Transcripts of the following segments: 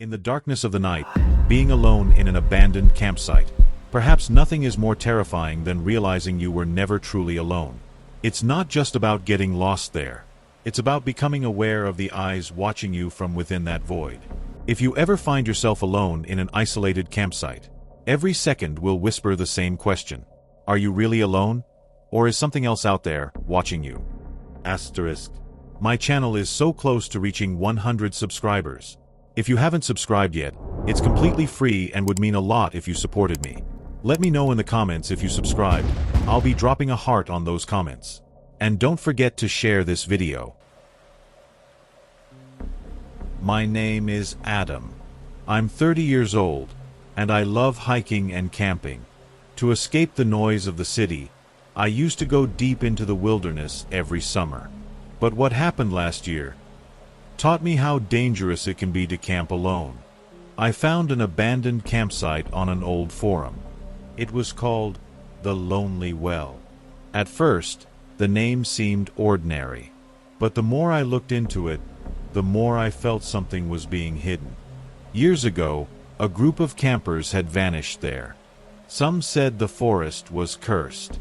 In the darkness of the night, being alone in an abandoned campsite, perhaps nothing is more terrifying than realizing you were never truly alone. It's not just about getting lost there. It's about becoming aware of the eyes watching you from within that void. If you ever find yourself alone in an isolated campsite, every second will whisper the same question. Are you really alone? Or is something else out there, watching you? Asterisk. My channel is so close to reaching 100 subscribers. If you haven't subscribed yet, it's completely free and would mean a lot if you supported me. Let me know in the comments if you subscribed. I'll be dropping a heart on those comments. And don't forget to share this video. My name is Adam. I'm 30 years old, and I love hiking and camping. To escape the noise of the city, I used to go deep into the wilderness every summer. But what happened last year taught me how dangerous it can be to camp alone. I found an abandoned campsite on an old forum. It was called the Lonely Well. At first, the name seemed ordinary, but the more I looked into it, the more I felt something was being hidden. Years ago, a group of campers had vanished there. Some said the forest was cursed,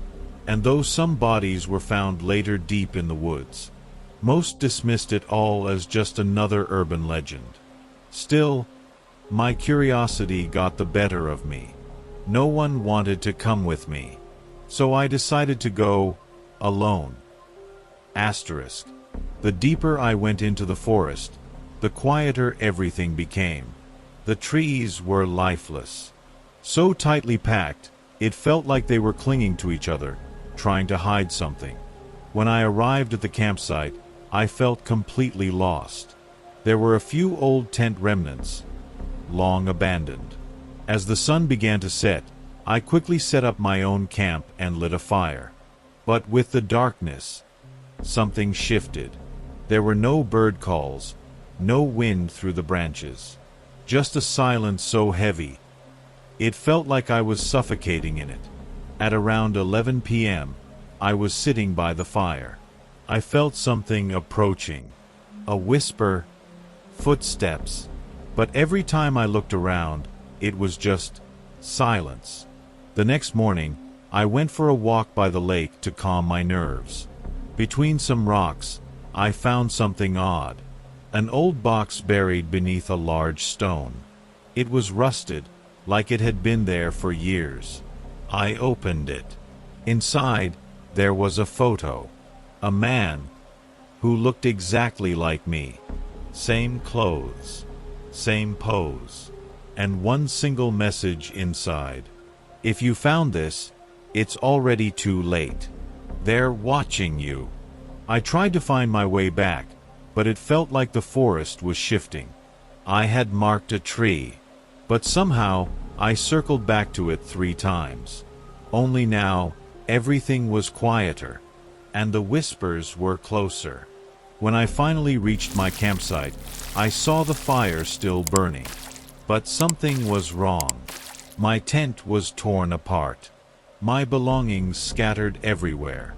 and though some bodies were found later deep in the woods, most dismissed it all as just another urban legend. Still, my curiosity got the better of me. No one wanted to come with me, so I decided to go alone. Asterisk. The deeper I went into the forest, the quieter everything became. The trees were lifeless. So tightly packed, it felt like they were clinging to each other, trying to hide something. When I arrived at the campsite, I felt completely lost. There were a few old tent remnants, long abandoned. As the sun began to set, I quickly set up my own camp and lit a fire. But with the darkness, something shifted. There were no bird calls, no wind through the branches, just a silence so heavy, it felt like I was suffocating in it. At around 11 p.m., I was sitting by the fire. I felt something approaching. A whisper, footsteps. But every time I looked around, it was just silence. The next morning, I went for a walk by the lake to calm my nerves. Between some rocks, I found something odd. An old box buried beneath a large stone. It was rusted, like it had been there for years. I opened it. Inside, there was a photo. A man who looked exactly like me. Same clothes, same pose, and one single message inside. If you found this, it's already too late. They're watching you. I tried to find my way back, but it felt like the forest was shifting. I had marked a tree, but somehow I circled back to it 3 times. Only now, everything was quieter, and the whispers were closer. When I finally reached my campsite, I saw the fire still burning. But something was wrong. My tent was torn apart. My belongings scattered everywhere.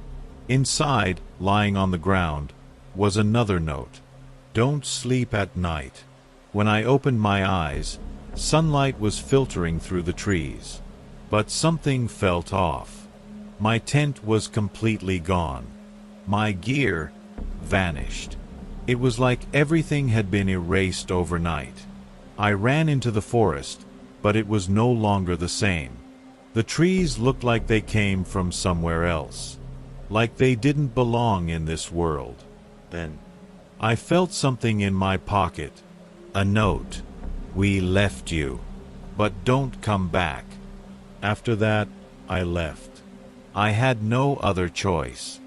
Inside, lying on the ground, was another note. Don't sleep at night. When I opened my eyes, sunlight was filtering through the trees. But something felt off. My tent was completely gone. My gear vanished. It was like everything had been erased overnight. I ran into the forest, but it was no longer the same. The trees looked like they came from somewhere else. Like they didn't belong in this world. Then, I felt something in my pocket. A note. We left you, but don't come back. After that, I left. I had no other choice.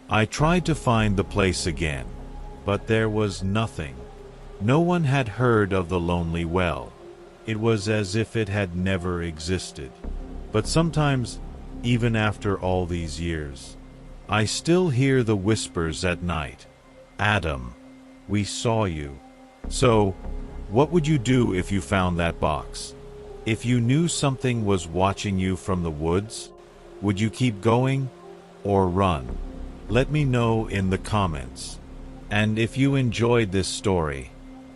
I tried to find the place again, but there was nothing. No one had heard of the Lonely Well. It was as if it had never existed. But sometimes, even after all these years, I still hear the whispers at night. Adam, we saw you. So, what would you do if you found that box? If you knew something was watching you from the woods, would you keep going or run? Let me know in the comments. And if you enjoyed this story,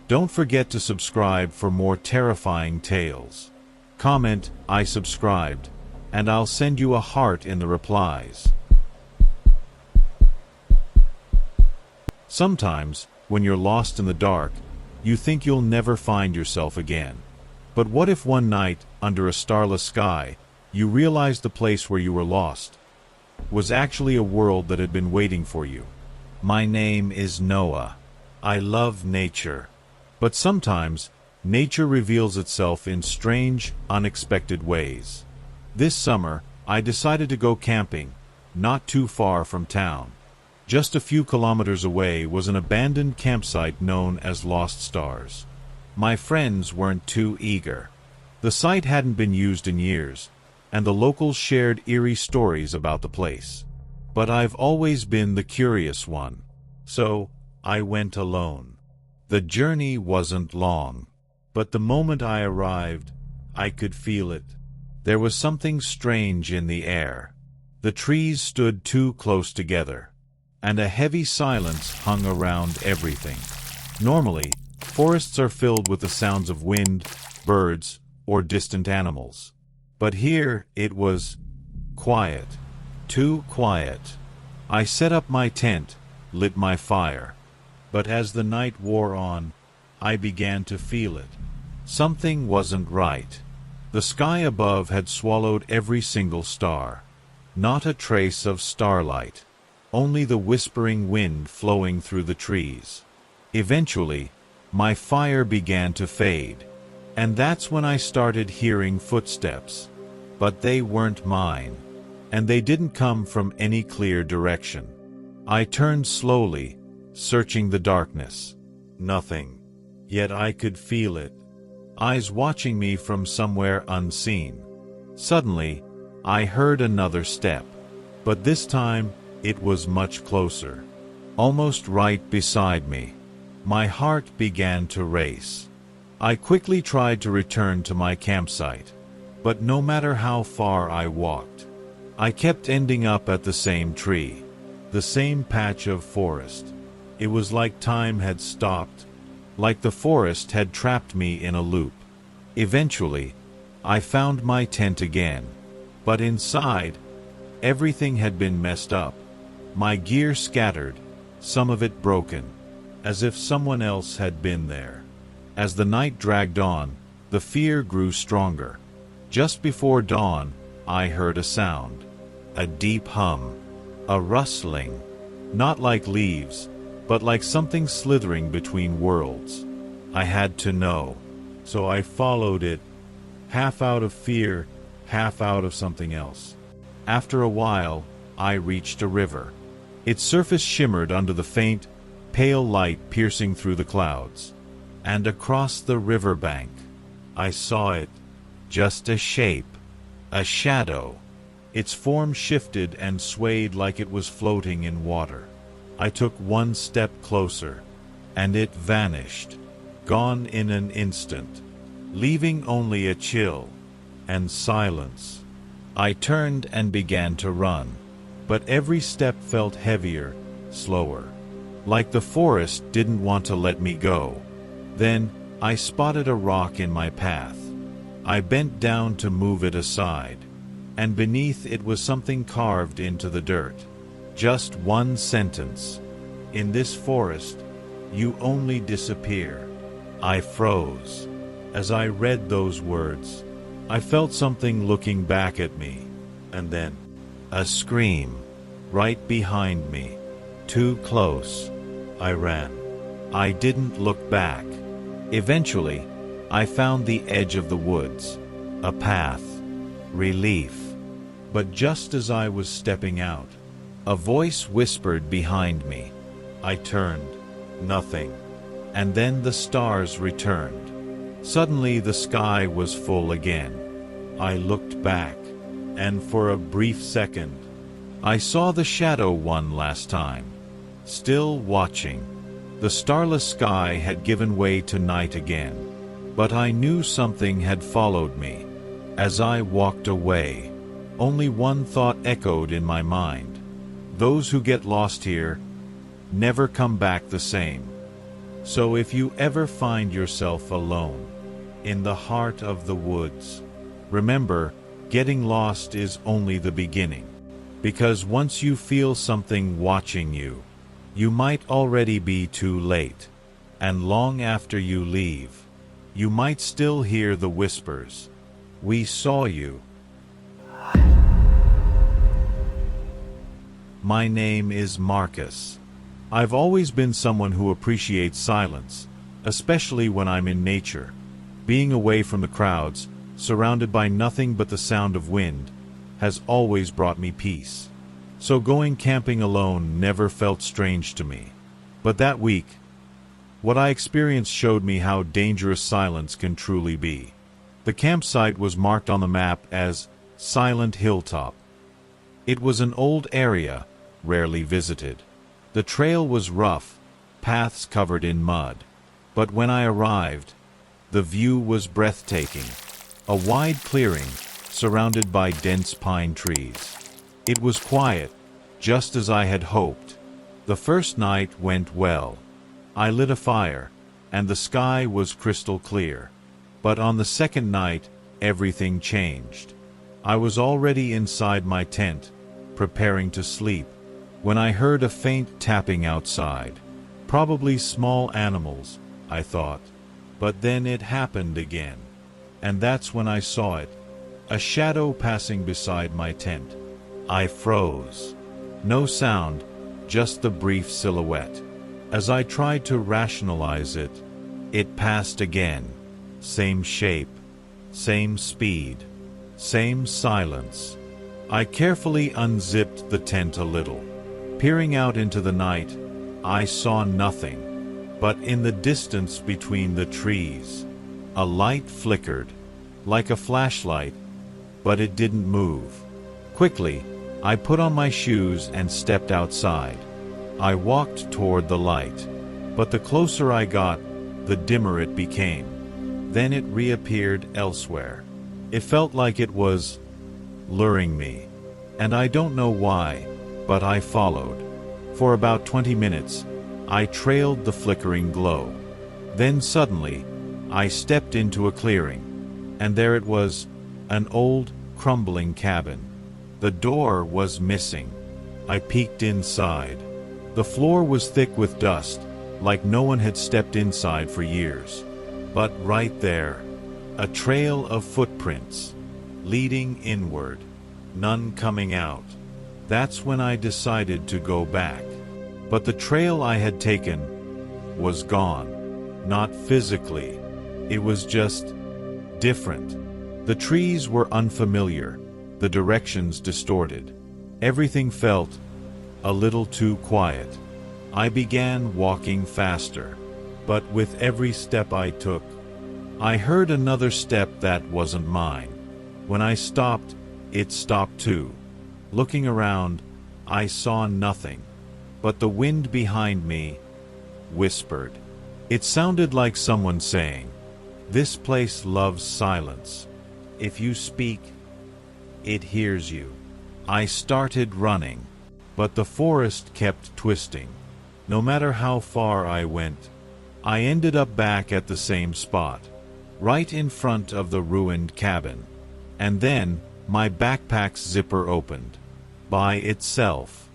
Don't forget to subscribe for more terrifying tales. Comment, "I subscribed," and I'll send you a heart in the replies. Sometimes, when you're lost in the dark, you think you'll never find yourself again. But what if one night, under a starless sky, you realized the place where you were lost was actually a world that had been waiting for you? My name is Noah. I love nature. But sometimes, nature reveals itself in strange, unexpected ways. This summer, I decided to go camping, not too far from town. Just a few kilometers away was an abandoned campsite known as Lost Stars. My friends weren't too eager. The site hadn't been used in years, and the locals shared eerie stories about the place. But I've always been the curious one, so I went alone. The journey wasn't long, but the moment I arrived, I could feel it. There was something strange in the air. The trees stood too close together, and a heavy silence hung around everything. Normally, forests are filled with the sounds of wind, birds, or distant animals. But here it was quiet. Too quiet. I set up my tent, lit my fire. But as the night wore on, I began to feel it. Something wasn't right. The sky above had swallowed every single star. Not a trace of starlight. Only the whispering wind flowing through the trees. Eventually, my fire began to fade. And that's when I started hearing footsteps. But they weren't mine. And they didn't come from any clear direction. I turned slowly, searching the darkness. Nothing. Yet I could feel it. Eyes watching me from somewhere unseen. Suddenly, I heard another step. But this time, it was much closer. Almost right beside me. My heart began to race. I quickly tried to return to my campsite. But no matter how far I walked, I kept ending up at the same tree. The same patch of forest. It was like time had stopped. Like the forest had trapped me in a loop. Eventually, I found my tent again. But inside, everything had been messed up. My gear scattered, some of it broken, as if someone else had been there. As the night dragged on, the fear grew stronger. Just before dawn, I heard a sound. A deep hum. A rustling. Not like leaves, but like something slithering between worlds. I had to know. So I followed it, half out of fear, half out of something else. After a while, I reached a river. Its surface shimmered under the faint, pale light piercing through the clouds. And across the riverbank, I saw it. Just a shape. A shadow. Its form shifted and swayed like it was floating in water. I took one step closer, and it vanished. Gone in an instant. Leaving only a chill and silence. I turned and began to run. But every step felt heavier, slower. Like the forest didn't want to let me go. Then, I spotted a rock in my path. I bent down to move it aside. And beneath it was something carved into the dirt. Just one sentence. In this forest, you only disappear. I froze. As I read those words, I felt something looking back at me. And then, a scream. Right behind me. Too close. I ran. I didn't look back. Eventually, I found the edge of the woods. A path. Relief. But just as I was stepping out, a voice whispered behind me. I turned. Nothing. And then the stars returned. Suddenly the sky was full again. I looked back, and for a brief second, I saw the shadow one last time. Still watching. The starless sky had given way to night again. But I knew something had followed me. As I walked away, only one thought echoed in my mind. Those who get lost here never come back the same. So if you ever find yourself alone, in the heart of the woods, remember, getting lost is only the beginning. Because once you feel something watching you, you might already be too late. And long after you leave, you might still hear the whispers. We saw you. My name is Marcus. I've always been someone who appreciates silence, especially when I'm in nature. Being away from the crowds, surrounded by nothing but the sound of wind, has always brought me peace. So going camping alone never felt strange to me. But that week, what I experienced showed me how dangerous silence can truly be. The campsite was marked on the map as Silent Hilltop. It was an old area, rarely visited. The trail was rough, paths covered in mud. But when I arrived, the view was breathtaking. A wide clearing, surrounded by dense pine trees. It was quiet, just as I had hoped. The first night went well. I lit a fire, and the sky was crystal clear. But on the second night, everything changed. I was already inside my tent, preparing to sleep, when I heard a faint tapping outside. Probably small animals, I thought. But then it happened again. And that's when I saw it, a shadow passing beside my tent. I froze. No sound, just the brief silhouette. As I tried to rationalize it, it passed again. Same shape, same speed, same silence. I carefully unzipped the tent a little. Peering out into the night, I saw nothing. But in the distance between the trees, a light flickered, like a flashlight, but it didn't move. Quickly, I put on my shoes and stepped outside. I walked toward the light, but the closer I got, the dimmer it became. Then it reappeared elsewhere. It felt like it was luring me. And I don't know why, but I followed. For about 20 minutes, I trailed the flickering glow. Then suddenly, I stepped into a clearing. And there it was, an old, crumbling cabin. The door was missing. I peeked inside. The floor was thick with dust, like no one had stepped inside for years. But right there, a trail of footprints, leading inward, none coming out. That's when I decided to go back. But the trail I had taken was gone. Not physically. It was just different. The trees were unfamiliar, the directions distorted. Everything felt a little too quiet. I began walking faster. But with every step I took, I heard another step that wasn't mine. When I stopped, it stopped too. Looking around, I saw nothing. But the wind behind me whispered. It sounded like someone saying, "This place loves silence. If you speak, it hears you." I started running, but the forest kept twisting. No matter how far I went, I ended up back at the same spot, right in front of the ruined cabin. And then, my backpack's zipper opened. By itself.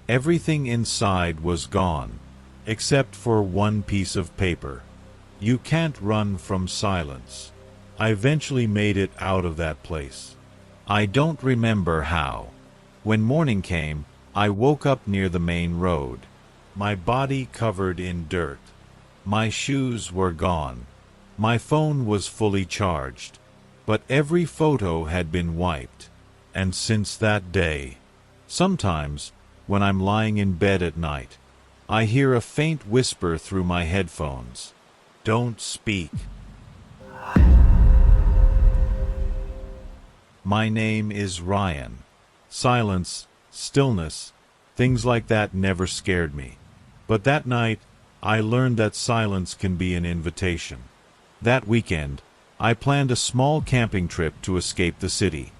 Everything inside was gone, except for one piece of paper. You can't run from silence. I eventually made it out of that place. I don't remember how. When morning came, I woke up near the main road. My body covered in dirt. My shoes were gone. My phone was fully charged. But every photo had been wiped. And since that day, sometimes, when I'm lying in bed at night, I hear a faint whisper through my headphones. Don't speak. My name is Ryan. Silence, stillness, things like that never scared me. But that night, I learned that silence can be an invitation. That weekend, I planned a small camping trip to escape the city.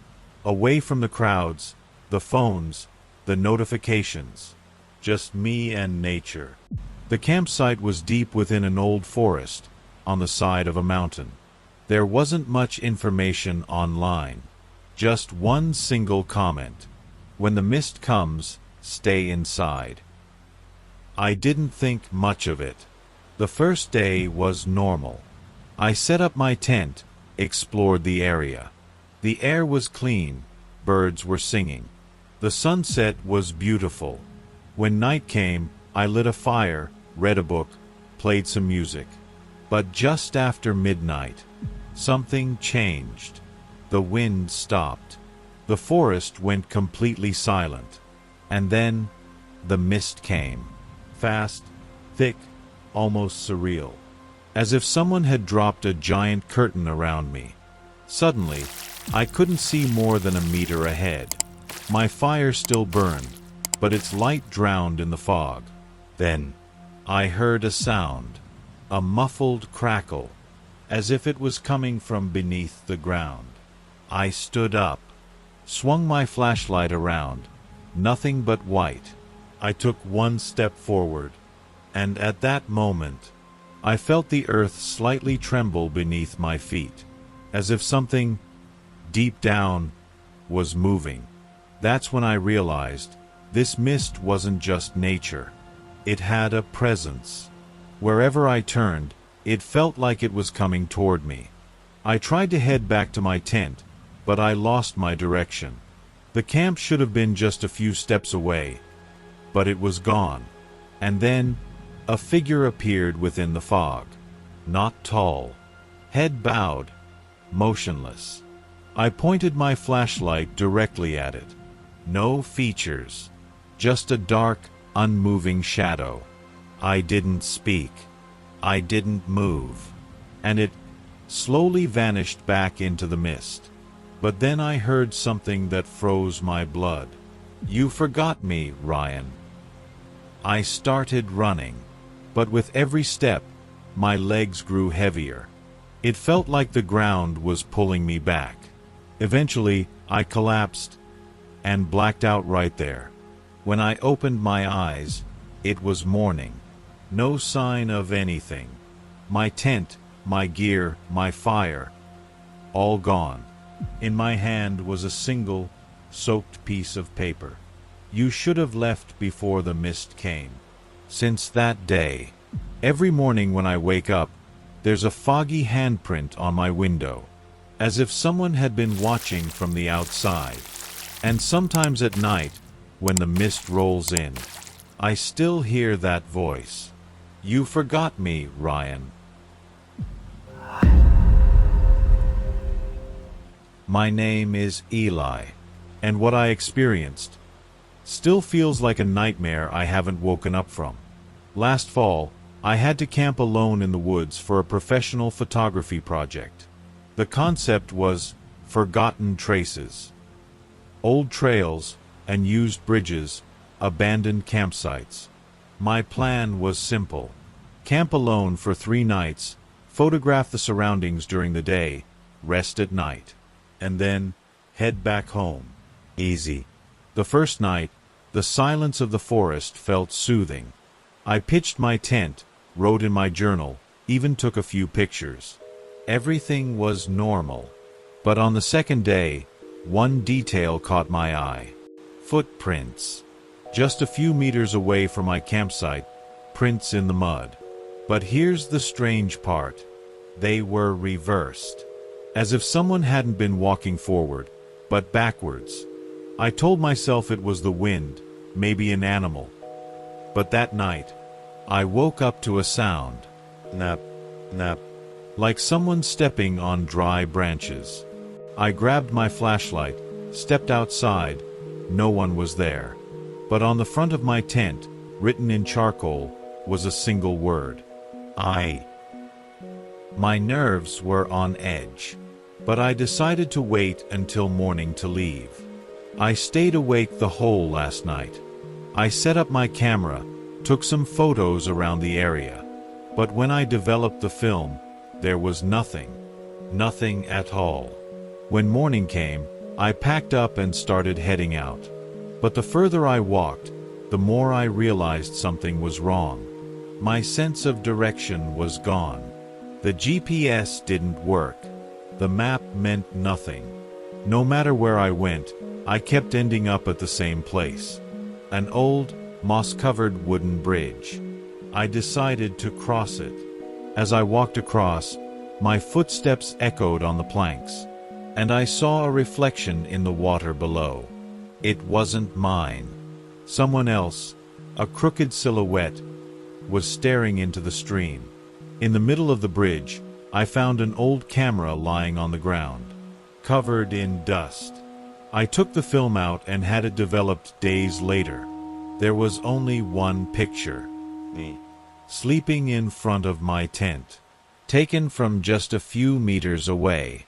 Away from the crowds, the phones, the notifications. Just me and nature. The campsite was deep within an old forest, on the side of a mountain. There wasn't much information online, just one single comment: when the mist comes, stay inside. I didn't think much of it. The first day was normal. I set up my tent, explored the area. The air was clean, birds were singing. The sunset was beautiful. When night came, I lit a fire, read a book, played some music. But just after midnight, something changed. The wind stopped. The forest went completely silent. And then, the mist came. Fast, thick, almost surreal. As if someone had dropped a giant curtain around me. Suddenly, I couldn't see more than a meter ahead. My fire still burned, but its light drowned in the fog. Then, I heard a sound, a muffled crackle, as if it was coming from beneath the ground. I stood up, swung my flashlight around, nothing but white. I took one step forward, and at that moment, I felt the earth slightly tremble beneath my feet, as if something, deep down, was moving. That's when I realized this mist wasn't just nature. It had a presence. Wherever I turned, it felt like it was coming toward me. I tried to head back to my tent, but I lost my direction. The camp should have been just a few steps away, but it was gone. And then, a figure appeared within the fog. Not tall, head bowed, motionless. I pointed my flashlight directly at it. No features, just a dark, unmoving shadow. I didn't speak. I didn't move. And it slowly vanished back into the mist. But then I heard something that froze my blood. "You forgot me, Ryan." I started running, but with every step, my legs grew heavier. It felt like the ground was pulling me back. Eventually, I collapsed and blacked out right there. When I opened my eyes, it was morning. No sign of anything. My tent, my gear, my fire, all gone. In my hand was a single, soaked piece of paper. "You should have left before the mist came." Since that day, every morning when I wake up, there's a foggy handprint on my window, as if someone had been watching from the outside. And sometimes at night, when the mist rolls in, I still hear that voice. "You forgot me, Ryan." My name is Eli, and what I experienced still feels like a nightmare I haven't woken up from. Last fall, I had to camp alone in the woods for a professional photography project. The concept was forgotten traces. Old trails, unused bridges, abandoned campsites. My plan was simple. Camp alone for 3 nights, photograph the surroundings during the day, rest at night, and then head back home. Easy. The first night, the silence of the forest felt soothing. I pitched my tent, wrote in my journal, even took a few pictures. Everything was normal. But on the second day, one detail caught my eye. Footprints. Just a few meters away from my campsite, prints in the mud. But here's the strange part. They were reversed. As if someone hadn't been walking forward, but backwards. I told myself it was the wind, maybe an animal. But that night, I woke up to a sound. Nap, nap. Like someone stepping on dry branches. I grabbed my flashlight, stepped outside. No one was there. But on the front of my tent, written in charcoal, was a single word. I. My nerves were on edge. But I decided to wait until morning to leave. I stayed awake the whole last night. I set up my camera, took some photos around the area. But when I developed the film, there was nothing. Nothing at all. When morning came, I packed up and started heading out. But the further I walked, the more I realized something was wrong. My sense of direction was gone. The GPS didn't work. The map meant nothing. No matter where I went, I kept ending up at the same place. An old, moss-covered wooden bridge. I decided to cross it. As I walked across, my footsteps echoed on the planks, and I saw a reflection in the water below. It wasn't mine. Someone else, a crooked silhouette, was staring into the stream. In the middle of the bridge, I found an old camera lying on the ground, covered in dust. I took the film out and had it developed days later. There was only one picture. Me, sleeping in front of my tent, taken from just a few meters away.